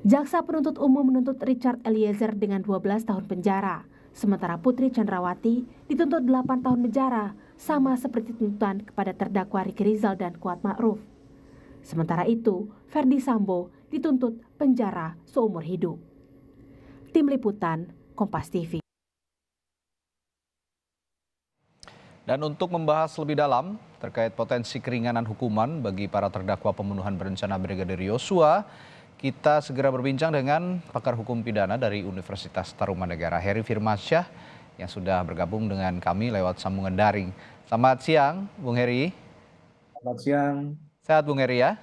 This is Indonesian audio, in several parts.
Jaksa penuntut umum menuntut Richard Eliezer dengan 12 tahun penjara, sementara Putri Chandrawati dituntut 8 tahun penjara, sama seperti tuntutan kepada terdakwa Ricky Rizal dan Kuat Ma'ruf. Sementara itu, Verdi Sambo dituntut penjara seumur hidup. Tim Liputan, Kompas TV. Dan untuk membahas lebih dalam terkait potensi keringanan hukuman bagi para terdakwa pembunuhan berencana Brigadir Yosua, kita segera berbincang dengan pakar hukum pidana dari Universitas Tarumanegara, Heri Firmansyah, yang sudah bergabung dengan kami lewat sambungan daring. Selamat siang, Bung Heri. Selamat siang. Sehat, Bung Heri ya?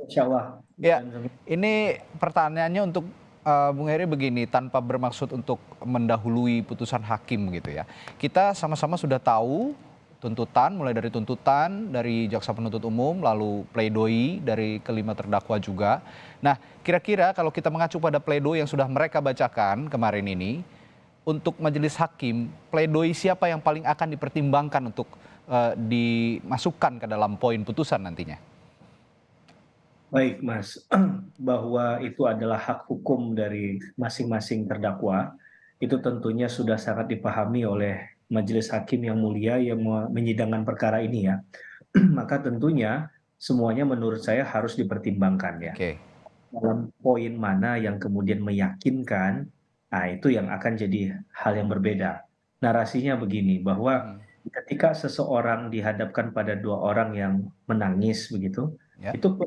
Insya Allah. Ya, ini pertanyaannya untuk Bung Heri begini, tanpa bermaksud untuk mendahului putusan hakim gitu ya. Kita sama-sama sudah tahu tuntutan, mulai dari tuntutan dari jaksa penuntut umum, lalu pledoi dari kelima terdakwa juga. Nah, kira-kira kalau kita mengacu pada pledoi yang sudah mereka bacakan kemarin ini, untuk majelis hakim, pledoi siapa yang paling akan dipertimbangkan untuk dimasukkan ke dalam poin putusan nantinya? Baik, Mas, bahwa itu adalah hak hukum dari masing-masing terdakwa, itu tentunya sudah sangat dipahami oleh majelis hakim yang mulia yang menyidangkan perkara ini ya. Maka tentunya semuanya menurut saya harus dipertimbangkan ya. Oke. Dalam poin mana yang kemudian meyakinkan, nah itu yang akan jadi hal yang berbeda. Narasinya begini, bahwa ketika seseorang dihadapkan pada dua orang yang menangis begitu, Ya. itu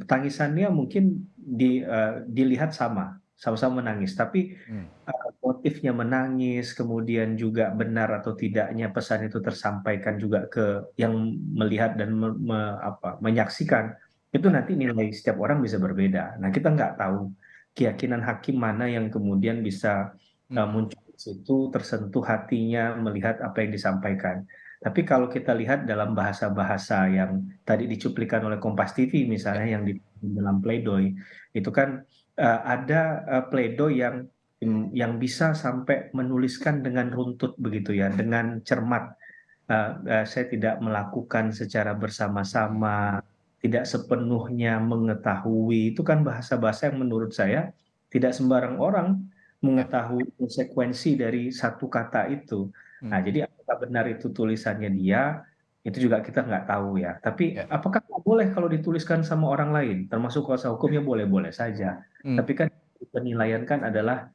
tangisannya mungkin dilihat sama-sama menangis, tapi motifnya menangis, kemudian juga benar atau tidaknya pesan itu tersampaikan juga ke yang melihat dan menyaksikan, itu nanti nilai setiap orang bisa berbeda. Nah, kita nggak tahu keyakinan hakim mana yang kemudian bisa muncul di situ, tersentuh hatinya melihat apa yang disampaikan. Tapi kalau kita lihat dalam bahasa-bahasa yang tadi dicuplikan oleh Kompas TV misalnya yang di dalam pledoi, itu kan ada pledoi yang bisa sampai menuliskan dengan runtut begitu ya, dengan cermat. Saya tidak melakukan secara bersama-sama, tidak sepenuhnya mengetahui. Itu kan bahasa-bahasa yang menurut saya tidak sembarang orang mengetahui konsekuensi dari satu kata itu. Nah, jadi apakah benar itu tulisannya dia, itu juga kita nggak tahu ya. Tapi apakah nggak boleh kalau dituliskan sama orang lain, termasuk kuasa hukumnya boleh-boleh saja. Tapi kan penilaian kan adalah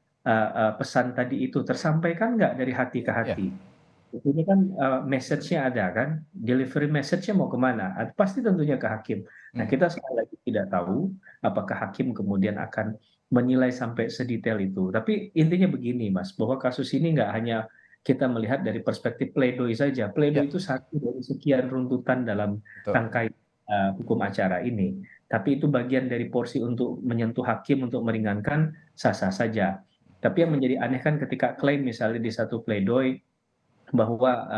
pesan tadi itu tersampaikan nggak dari hati ke hati. Ini kan message-nya ada kan, delivery message-nya mau kemana? Pasti tentunya ke hakim. Nah, kita sekali lagi tidak tahu apakah hakim kemudian akan menilai sampai sedetail itu. Tapi intinya begini, Mas, bahwa kasus ini nggak hanya kita melihat dari perspektif pledoi saja. Pledoi itu satu dari sekian runtutan dalam rangkaian hukum acara ini. Tapi itu bagian dari porsi untuk menyentuh hakim untuk meringankan, sah-sah saja. Tapi yang menjadi aneh kan ketika klaim misalnya di satu pledoi bahwa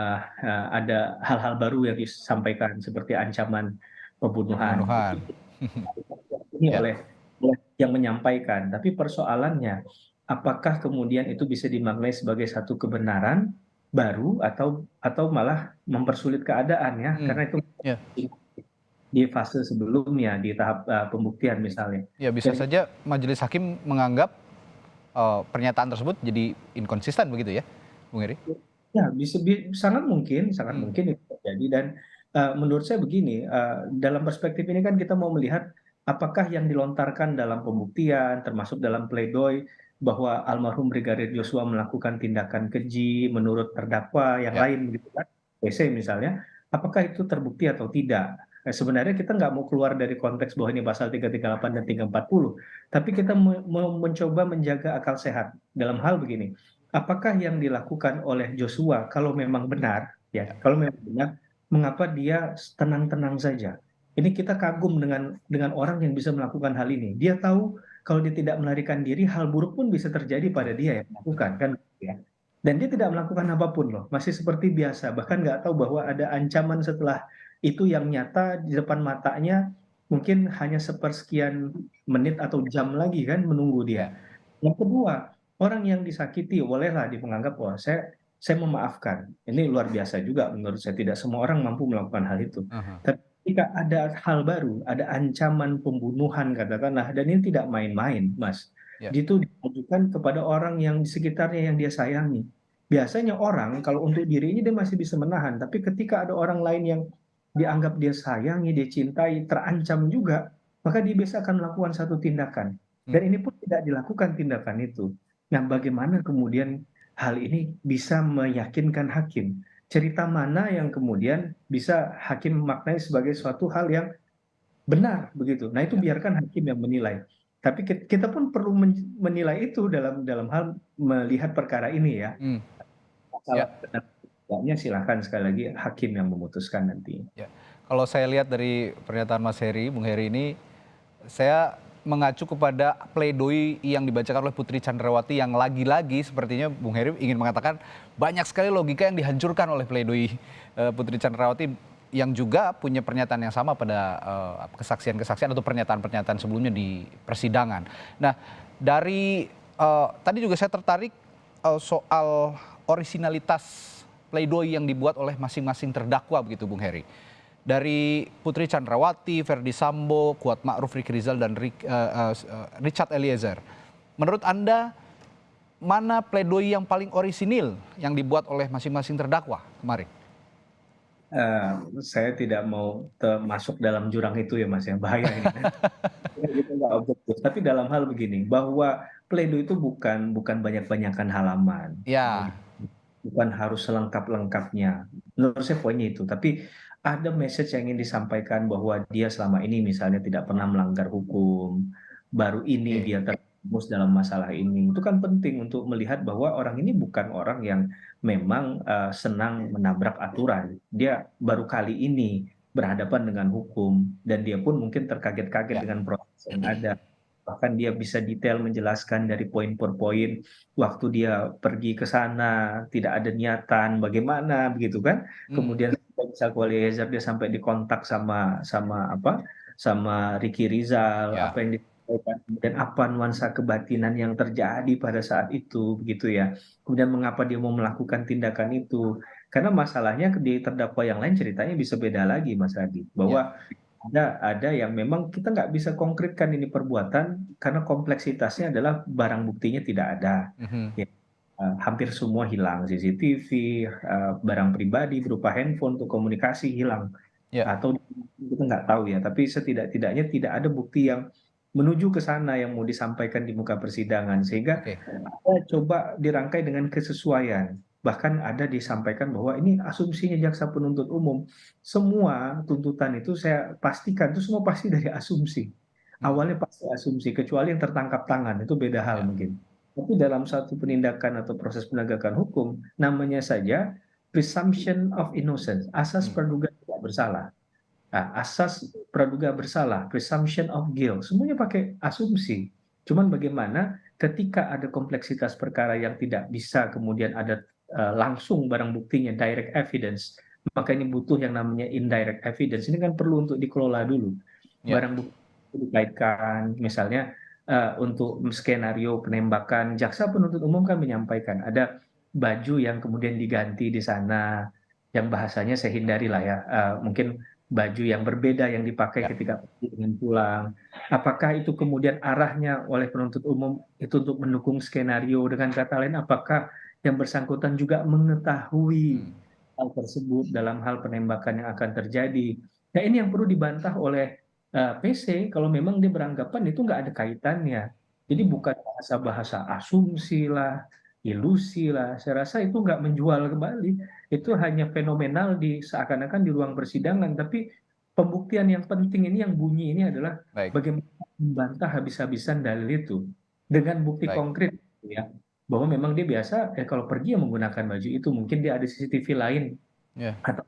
ada hal-hal baru yang disampaikan seperti ancaman pembunuhan. Ini oleh yang menyampaikan, tapi persoalannya apakah kemudian itu bisa dimaknai sebagai satu kebenaran baru atau malah mempersulit keadaan ya, karena itu di fase sebelumnya di tahap pembuktian misalnya. Ya, bisa saja majelis hakim menganggap pernyataan tersebut jadi inkonsisten begitu ya, Bung Heri? Ya, sangat mungkin itu terjadi dan menurut saya begini, dalam perspektif ini kan kita mau melihat apakah yang dilontarkan dalam pembuktian, termasuk dalam pledoi bahwa almarhum Brigadir Yosua melakukan tindakan keji menurut terdakwa yang lain gitu kan, PC misalnya, apakah itu terbukti atau tidak? Sebenarnya kita nggak mau keluar dari konteks bahwa ini pasal 338 dan 340, tapi kita mencoba menjaga akal sehat dalam hal begini. Apakah yang dilakukan oleh Joshua kalau memang benar, ya, kalau memang benar, mengapa dia tenang-tenang saja? Ini kita kagum dengan orang yang bisa melakukan hal ini. Dia tahu kalau dia tidak melarikan diri, hal buruk pun bisa terjadi pada dia yang melakukan, kan? Ya. Dan dia tidak melakukan apapun loh, masih seperti biasa. Bahkan nggak tahu bahwa ada ancaman setelah itu yang nyata di depan matanya, mungkin hanya sepersekian menit atau jam lagi kan menunggu dia. Yang kedua, orang yang disakiti bolehlah dipenganggap bahwa saya memaafkan. Ini luar biasa juga menurut saya, tidak semua orang mampu melakukan hal itu. ketika ada hal baru, ada ancaman pembunuhan katakanlah, dan ini tidak main-main, Mas. Ya. Itu ditujukan kepada orang yang di sekitarnya yang dia sayangi. Biasanya orang kalau untuk dirinya dia masih bisa menahan, tapi ketika ada orang lain yang dianggap dia sayangi, dia cintai, terancam juga, maka dia biasa akan melakukan satu tindakan. Hmm. Dan ini pun tidak dilakukan tindakan itu. Nah, bagaimana kemudian hal ini bisa meyakinkan hakim? Cerita mana yang kemudian bisa hakim memaknai sebagai suatu hal yang benar begitu. Nah, itu Ya. biarkan hakim yang menilai. Tapi kita pun perlu menilai itu dalam dalam hal melihat perkara ini ya. Hmm. Masalah Ya. benar tidaknya silakan sekali lagi hakim yang memutuskan nanti. Ya. Kalau saya lihat dari pernyataan Mas Heri, Bung Heri ini, saya mengacu kepada pledoi yang dibacakan oleh Putri Chandrawati yang lagi-lagi sepertinya Bung Heri ingin mengatakan banyak sekali logika yang dihancurkan oleh pledoi Putri Chandrawati yang juga punya pernyataan yang sama pada kesaksian-kesaksian atau pernyataan-pernyataan sebelumnya di persidangan. Nah, dari tadi juga saya tertarik soal orisinalitas pledoi yang dibuat oleh masing-masing terdakwa begitu Bung Heri. Dari Putri Chandrawati, Verdi Sambo, Kuat Ma'ruf, Ricky Rizal, dan Richard Eliezer. Menurut Anda, mana pledoi yang paling orisinil yang dibuat oleh masing-masing terdakwa kemarin? Saya tidak mau masuk dalam jurang itu ya Mas, yang bahaya ini. Kita nggak objektif. Tapi dalam hal begini, bahwa pledoi itu bukan banyak-banyakan halaman. Ya. Bukan harus selengkap-lengkapnya. Menurut saya poinnya itu. Tapi ada message yang ingin disampaikan bahwa dia selama ini misalnya tidak pernah melanggar hukum, baru ini Oke. dia terjerumus dalam masalah ini. Itu kan penting untuk melihat bahwa orang ini bukan orang yang memang senang menabrak aturan. Dia baru kali ini berhadapan dengan hukum dan dia pun mungkin terkaget-kaget Ya. dengan proses yang ada. Bahkan dia bisa detail menjelaskan dari poin per poin waktu dia pergi ke sana tidak ada niatan bagaimana begitu kan. Kemudian misal Eliezer dia sampai dikontak sama Ricky Rizal, Ya. apa yang disampaikan, kemudian apa nuansa kebatinan yang terjadi pada saat itu begitu ya. Kemudian mengapa dia mau melakukan tindakan itu? Karena masalahnya di terdakwa yang lain ceritanya bisa beda lagi Mas Radit, Ya. bahwa ada yang memang kita nggak bisa konkretkan ini perbuatan karena kompleksitasnya adalah barang buktinya tidak ada. Mhm. Ya, hampir semua hilang, CCTV, barang pribadi berupa handphone untuk komunikasi hilang. Ya. Atau kita nggak tahu ya, tapi setidak-tidaknya tidak ada bukti yang menuju ke sana yang mau disampaikan di muka persidangan. Sehingga Oke. ada coba dirangkai dengan kesesuaian. Bahkan ada disampaikan bahwa ini asumsinya jaksa penuntut umum. Semua tuntutan itu saya pastikan itu semua pasti dari asumsi. Awalnya pasti asumsi, kecuali yang tertangkap tangan, itu beda hal Ya. mungkin. Tapi dalam satu penindakan atau proses penegakan hukum, namanya saja presumption of innocence, asas praduga tidak bersalah. Nah, asas praduga bersalah, presumption of guilt, semuanya pakai asumsi. Cuman bagaimana ketika ada kompleksitas perkara yang tidak bisa kemudian ada langsung barang buktinya, direct evidence, maka ini butuh yang namanya indirect evidence. Ini kan perlu untuk dikelola dulu. Ya. Barang bukti itu dikaitkan, misalnya untuk skenario penembakan, jaksa penuntut umum kan menyampaikan ada baju yang kemudian diganti di sana, yang bahasanya saya hindari lah ya, mungkin baju yang berbeda yang dipakai Ya. ketika pergi dengan pulang. Apakah itu kemudian arahnya oleh penuntut umum itu untuk mendukung skenario, dengan kata lain apakah yang bersangkutan juga mengetahui hal tersebut dalam hal penembakan yang akan terjadi. Nah, ini yang perlu dibantah oleh PC kalau memang dia beranggapan itu nggak ada kaitannya. Jadi bukan bahasa-bahasa asumsi lah, ilusi lah. Saya rasa itu nggak menjual kembali. Itu hanya fenomenal di seakan-akan di ruang persidangan. Tapi pembuktian yang penting ini, yang bunyi ini adalah Baik. bagaimana membantah habis-habisan dalil itu dengan bukti Baik. konkret, ya, bahwa memang dia biasa kalau pergi menggunakan baju itu, mungkin dia ada CCTV lain Ya. atau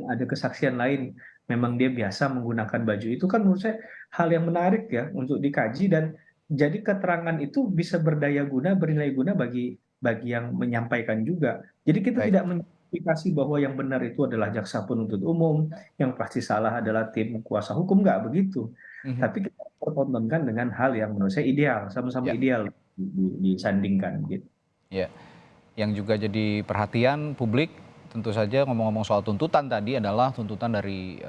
ada kesaksian lain, memang dia biasa menggunakan baju itu, kan menurut saya hal yang menarik ya untuk dikaji, dan jadi keterangan itu bisa berdaya guna, bernilai guna bagi yang menyampaikan juga. Jadi kita Baik. tidak menjustifikasi bahwa yang benar itu adalah jaksa penuntut umum, yang pasti salah adalah tim kuasa hukum, nggak begitu. Mhm. Tapi kita pertontonkan dengan hal yang menurut saya ideal, sama-sama Ya. ideal disandingkan gitu. Ya. Yang juga jadi perhatian publik tentu saja ngomong-ngomong soal tuntutan tadi adalah tuntutan dari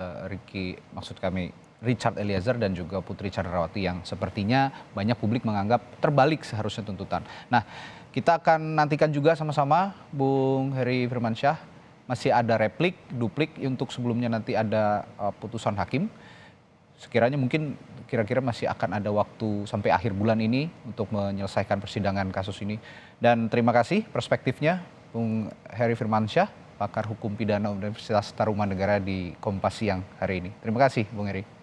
Richard Eliezer dan juga Putri Chandrawati yang sepertinya banyak publik menganggap terbalik seharusnya tuntutan. Nah, kita akan nantikan juga sama-sama Bung Heri Firmansyah, masih ada replik, duplik untuk sebelumnya nanti ada putusan hakim. Sekiranya mungkin kira-kira masih akan ada waktu sampai akhir bulan ini untuk menyelesaikan persidangan kasus ini. Dan terima kasih perspektifnya Bung Heri Firmansyah, pakar hukum pidana Universitas Tarumanegara di Kompas Siang hari ini. Terima kasih Bung Heri.